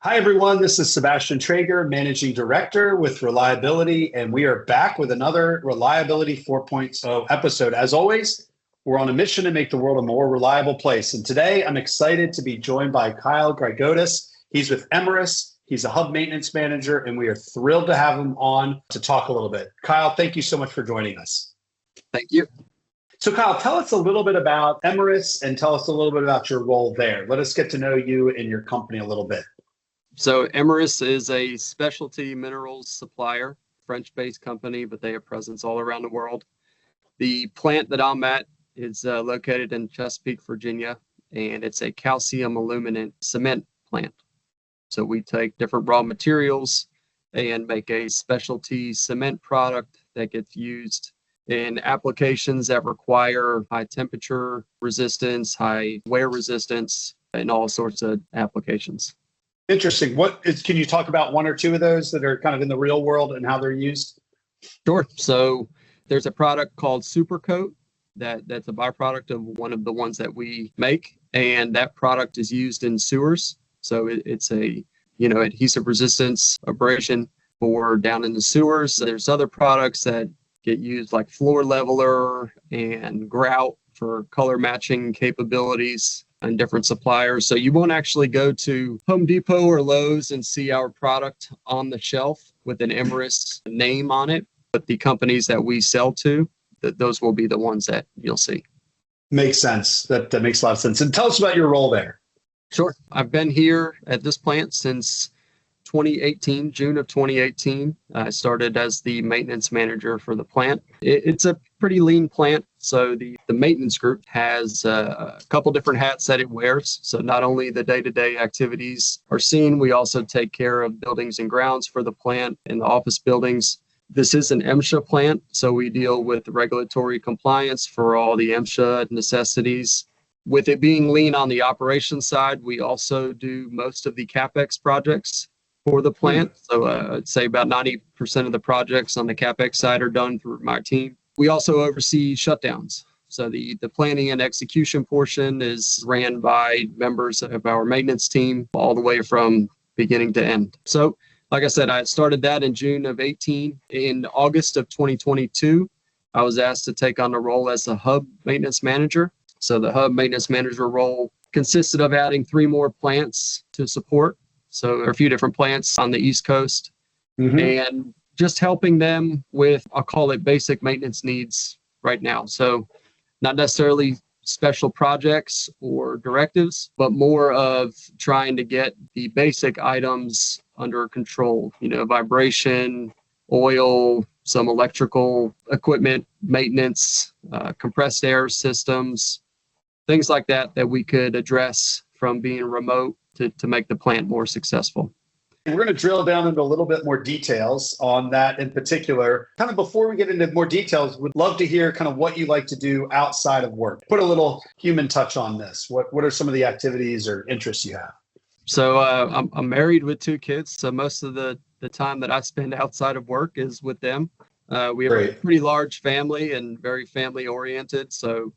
Hi, everyone. This is Sebastian Traeger, Managing Director with Reliability, and we are back with another Reliability 4.0 episode. As always, we're on a mission to make the world a more reliable place. And today I'm excited to be joined by Kyle Grygotis. He's with Imerys. He's a hub maintenance manager, and we are thrilled to have him on to talk a little bit. Kyle, thank you so much for joining us. Thank you. So Kyle, tell us a little bit about Imerys and tell us a little bit about your role there. Let us get to know you and your company a little bit. So Imerys is a specialty minerals supplier, French-based company, but they have presence all around the world. The plant that I'm at is located in Chesapeake, Virginia, and it's a calcium aluminate cement plant. So we take different raw materials and make a specialty cement product that gets used in applications that require high temperature resistance, high wear resistance, and all sorts of applications. Interesting. Can you talk about one or two of those that are kind of in the real world and how they're used? Sure. So there's a product called Supercoat that's a byproduct of one of the ones that we make, and that product is used in sewers. So it's a adhesive resistance abrasion for down in the sewers. There's other products that get used like floor leveler and grout for color matching capabilities and different suppliers. So you won't actually go to Home Depot or Lowe's and see our product on the shelf with an Imerys name on it, but the companies that we sell to, those will be the ones that you'll see. Makes sense. That makes a lot of sense. And tell us about your role there. Sure. I've been here at this plant since 2018, June of 2018. I started as the maintenance manager for the plant. It's a pretty lean plant. So the maintenance group has a couple different hats that it wears. So not only the day-to-day activities are seen, we also take care of buildings and grounds for the plant and the office buildings. This is an MSHA plant, so we deal with regulatory compliance for all the MSHA necessities. With it being lean on the operations side, we also do most of the CapEx projects for the plant. So I'd say about 90% of the projects on the CapEx side are done through my team. We also oversee shutdowns. So the planning and execution portion is ran by members of our maintenance team all the way from beginning to end. So like I said, I started that in June of 18. In August of 2022, I was asked to take on the role as a hub maintenance manager. So the hub maintenance manager role consisted of adding 3 more plants to support. So there are a few different plants on the East Coast and just helping them with, I'll call it basic maintenance needs right now. So not necessarily special projects or directives, but more of trying to get the basic items under control, vibration, oil, some electrical equipment, maintenance, compressed air systems, things like that we could address from being remote to make the plant more successful. We're going to drill down into a little bit more details on that in particular. Kind of before we get into more details, would love to hear kind of what you like to do outside of work. Put a little human touch on this. What are some of the activities or interests you have? So I'm married with 2 kids. So most of the time that I spend outside of work is with them. We have a pretty large family and very family oriented. So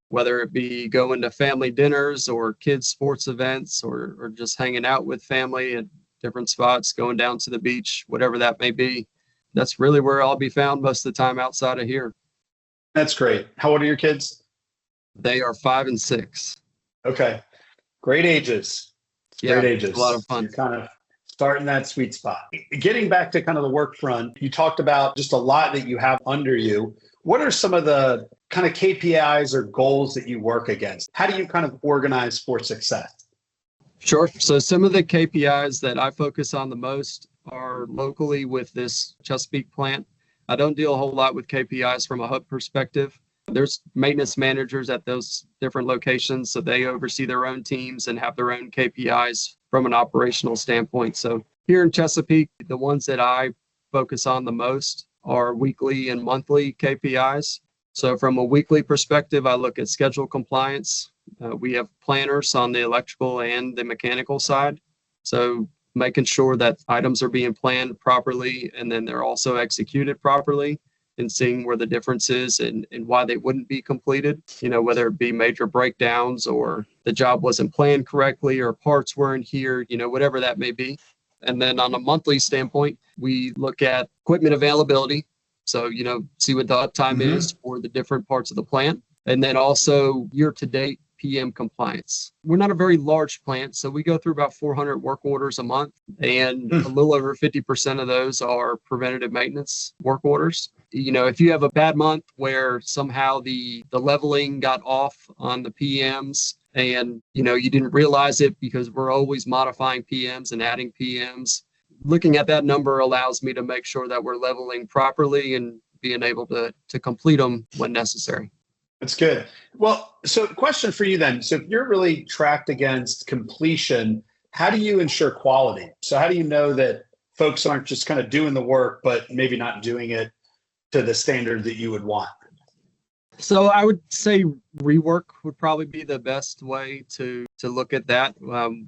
whether it be going to family dinners or kids sports events or just hanging out with family at different spots, going down to the beach, whatever that may be, that's really where I'll be found most of the time outside of here. That's great. How old are your kids? They are 5 and 6. Okay. Great ages. Yeah, Great ages. It's a lot of fun. You're kind of starting that sweet spot. Getting back to kind of the work front, you talked about just a lot that you have under you. What are some of the kind of KPIs or goals that you work against? How do you kind of organize for success? Sure. So some of the KPIs that I focus on the most are locally with this Chesapeake plant. I don't deal a whole lot with KPIs from a hub perspective. There's maintenance managers at those different locations, so they oversee their own teams and have their own KPIs from an operational standpoint. So here in Chesapeake, the ones that I focus on the most are weekly and monthly KPIs. So from a weekly perspective, I look at schedule compliance. We have planners on the electrical and the mechanical side. So making sure that items are being planned properly and then they're also executed properly and seeing where the difference is and why they wouldn't be completed, whether it be major breakdowns or the job wasn't planned correctly or parts weren't here, whatever that may be. And then on a monthly standpoint, we look at equipment availability. So, see what the uptime is for the different parts of the plant. And then also year-to-date PM compliance. We're not a very large plant, so we go through about 400 work orders a month, and a little over 50% of those are preventative maintenance work orders. If you have a bad month where somehow the leveling got off on the PMs and, you didn't realize it because we're always modifying PMs and adding PMs, looking at that number allows me to make sure that we're leveling properly and being able to complete them when necessary. That's good. Well, so question for you then. So if you're really tracked against completion, how do you ensure quality? So how do you know that folks aren't just kind of doing the work, but maybe not doing it to the standard that you would want? So I would say rework would probably be the best way to look at that.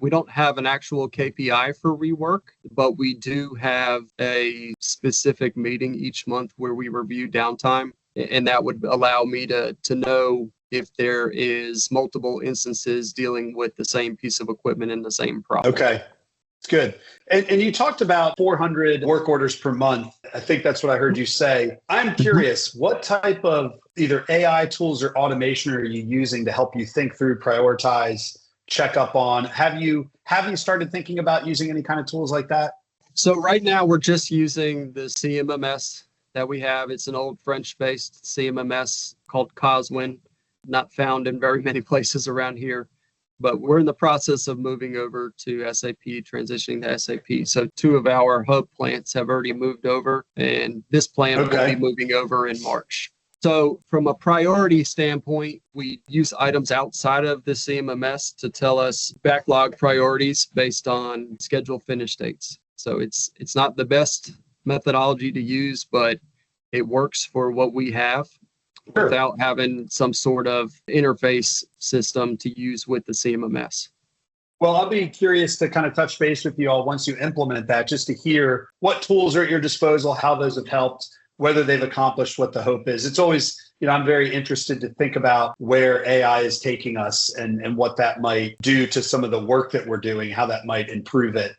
We don't have an actual KPI for rework, but we do have a specific meeting each month where we review downtime. And that would allow me to know if there is multiple instances dealing with the same piece of equipment and the same problem. Okay, it's good. And you talked about 400 work orders per month. I think that's what I heard you say. I'm curious, what type of either AI tools or automation are you using to help you think through, prioritize, check up on? Have you started thinking about using any kind of tools like that? So right now we're just using the CMMS that we have. It's an old French-based CMMS called Coswin, not found in very many places around here, but we're in the process of moving over to SAP, transitioning to SAP. So 2 of our hub plants have already moved over, and this plant will be moving over in March. So from a priority standpoint, we use items outside of the CMMS to tell us backlog priorities based on scheduled finish dates. So it's not the best methodology to use, but it works for what we have without having some sort of interface system to use with the CMMS. Well, I'll be curious to kind of touch base with you all once you implement that, just to hear what tools are at your disposal, how those have helped, whether they've accomplished what the hope is. It's always, I'm very interested to think about where AI is taking us and what that might do to some of the work that we're doing, how that might improve it.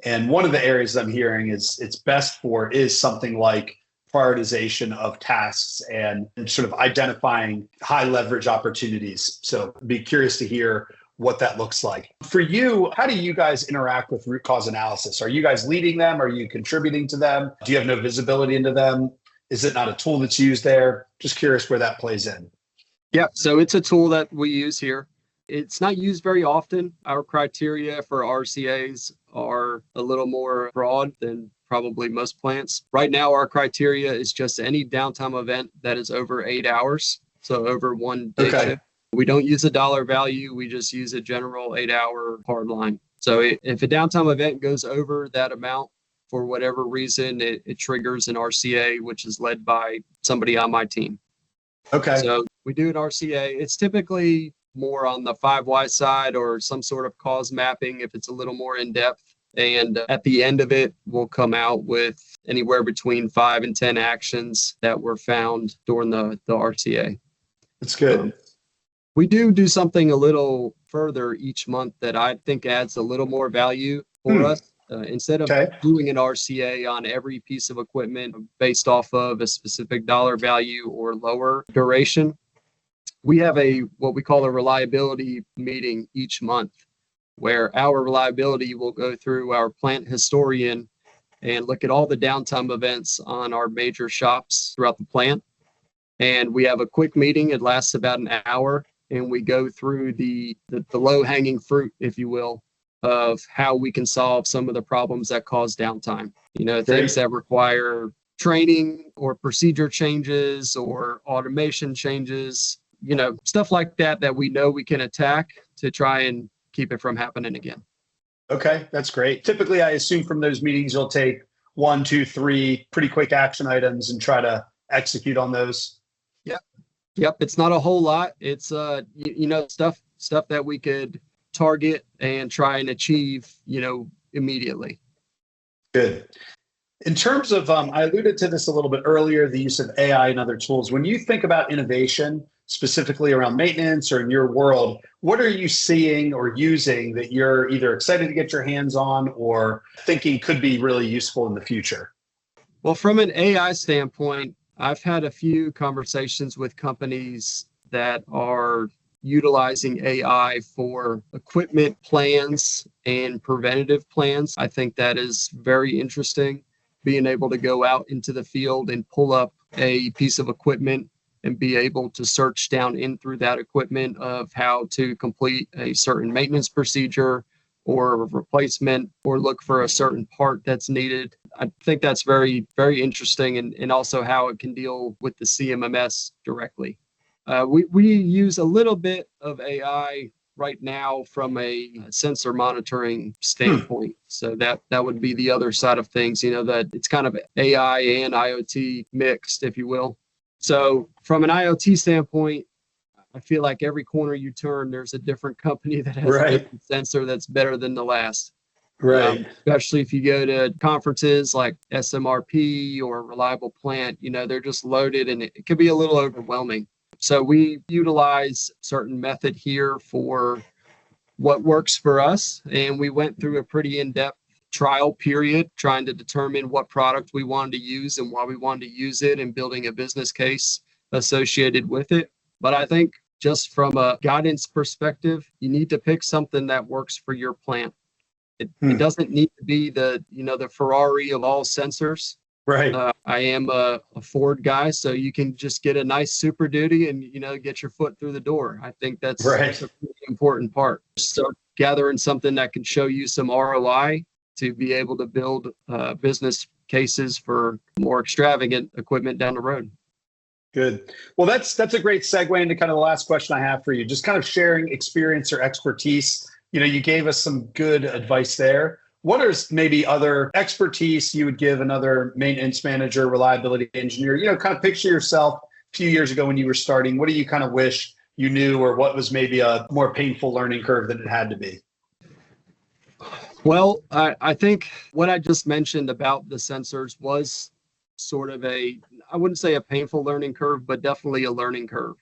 And one of the areas I'm hearing it's best for is something like prioritization of tasks and sort of identifying high leverage opportunities. So be curious to hear what that looks like. For you, how do you guys interact with root cause analysis? Are you guys leading them? Are you contributing to them? Do you have no visibility into them? Is it not a tool that's used there? Just curious where that plays in. Yeah, so it's a tool that we use here. It's not used very often. Our criteria for RCAs are a little more broad than probably most plants. Right now, our criteria is just any downtime event that is over 8 hours, so over 1 day shift. We don't use a dollar value. We just use a general 8-hour hard line. So if a downtime event goes over that amount, for whatever reason, it triggers an RCA, which is led by somebody on my team. Okay. So we do an RCA. It's typically more on the 5 why side or some sort of cause mapping if it's a little more in depth. And at the end of it, we'll come out with anywhere between 5 and 10 actions that were found during the RCA. That's good. We do something a little further each month that I think adds a little more value for us. Instead of doing an RCA on every piece of equipment based off of a specific dollar value or lower duration, we have what we call a reliability meeting each month, where our reliability will go through our plant historian and look at all the downtime events on our major shops throughout the plant. And we have a quick meeting. It lasts about an hour, and we go through the low-hanging fruit, if you will, of how we can solve some of the problems that cause downtime. Things that require training or procedure changes or automation changes, stuff like that we know we can attack to try and keep it from happening again. Okay, that's great. Typically, I assume from those meetings, you'll take 1, 2, 3 pretty quick action items and try to execute on those. Yep. It's not a whole lot. It's stuff that we could target and try and achieve, immediately. Good. In terms of, I alluded to this a little bit earlier, the use of AI and other tools. When you think about innovation, specifically around maintenance or in your world, what are you seeing or using that you're either excited to get your hands on or thinking could be really useful in the future? Well, from an AI standpoint, I've had a few conversations with companies that are utilizing AI for equipment plans and preventative plans. I think that is very interesting, being able to go out into the field and pull up a piece of equipment and be able to search down in through that equipment of how to complete a certain maintenance procedure or a replacement or look for a certain part that's needed. I think that's very, very interesting, and also how it can deal with the CMMS directly. We use a little bit of AI right now from a sensor monitoring standpoint. So that would be the other side of things, that it's kind of AI and IoT mixed, if you will. So from an IoT standpoint, I feel like every corner you turn, there's a different company that has a different sensor that's better than the last. Right. Especially if you go to conferences like SMRP or Reliable Plant, they're just loaded and it can be a little overwhelming. So we utilize certain method here for what works for us. And we went through a pretty in-depth trial period trying to determine what product we wanted to use and why we wanted to use it and building a business case associated with it. But I think just from a guidance perspective, you need to pick something that works for your plant. It doesn't need to be the Ferrari of all sensors. Right. I am a Ford guy, so you can just get a nice Super Duty and, get your foot through the door. I think that's a pretty important part. Start gathering something that can show you some ROI to be able to build business cases for more extravagant equipment down the road. Good. Well, that's a great segue into kind of the last question I have for you. Just kind of sharing experience or expertise. You gave us some good advice there. What are maybe other expertise you would give another maintenance manager, reliability engineer? Kind of picture yourself a few years ago when you were starting. What do you kind of wish you knew, or what was maybe a more painful learning curve than it had to be? Well, I think what I just mentioned about the sensors was sort of I wouldn't say a painful learning curve, but definitely a learning curve.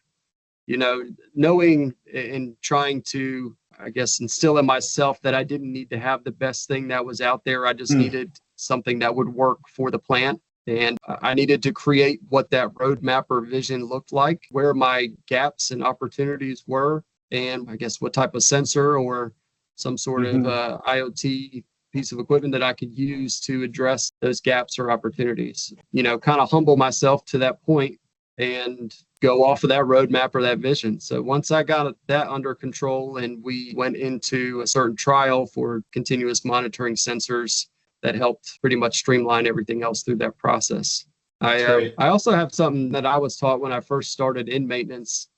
Knowing and trying to, I guess, instill in myself that I didn't need to have the best thing that was out there. I just needed something that would work for the plant. And I needed to create what that roadmap or vision looked like, where my gaps and opportunities were, and I guess what type of sensor or some sort of IoT piece of equipment that I could use to address those gaps or opportunities. Kind of humble myself to that point and go off of that roadmap or that vision. So once I got that under control and we went into a certain trial for continuous monitoring sensors, that helped pretty much streamline everything else through that process. I also have something that I was taught when I first started in maintenance,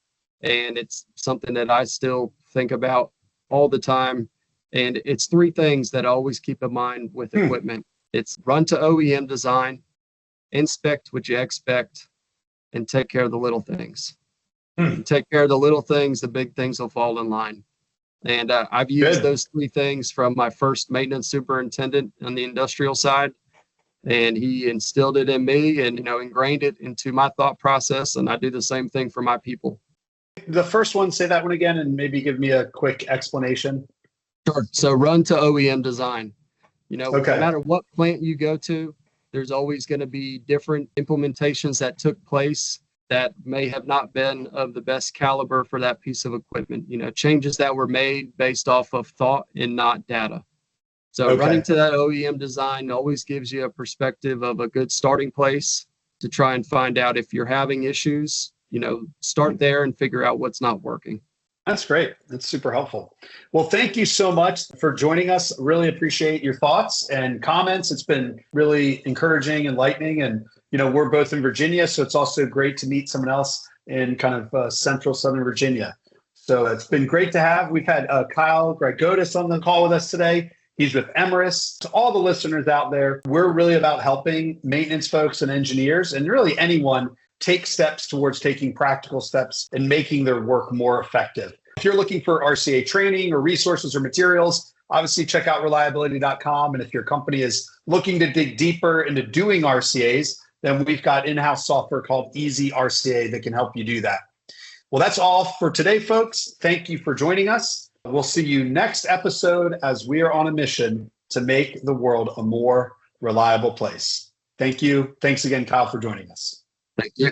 and it's something that I still think about all the time. And it's three things that I always keep in mind with equipment. It's run to OEM design, inspect what you expect, and take care of the little things. Take care of the little things, the big things will fall in line. And I've used those three things from my first maintenance superintendent on the industrial side. And he instilled it in me and, ingrained it into my thought process. And I do the same thing for my people. The first one, say that one again, and maybe give me a quick explanation. Sure. So run to OEM design. No matter what plant you go to, there's always going to be different implementations that took place that may have not been of the best caliber for that piece of equipment. Changes that were made based off of thought and not data. So running to that OEM design always gives you a perspective of a good starting place to try and find out if you're having issues. Start there and figure out what's not working. That's great. That's super helpful. Well, thank you so much for joining us. Really appreciate your thoughts and comments. It's been really encouraging, enlightening. And, we're both in Virginia, so it's also great to meet someone else in kind of central Southern Virginia. So it's been great to have. We've had Kyle Grygotis on the call with us today. He's with Imerys. To all the listeners out there, we're really about helping maintenance folks and engineers and really anyone take steps towards taking practical steps and making their work more effective. If you're looking for RCA training or resources or materials, obviously check out reliability.com. And if your company is looking to dig deeper into doing RCAs, then we've got in-house software called Easy RCA that can help you do that. Well, that's all for today, folks. Thank you for joining us. We'll see you next episode as we are on a mission to make the world a more reliable place. Thank you. Thanks again, Kyle, for joining us. Thank you.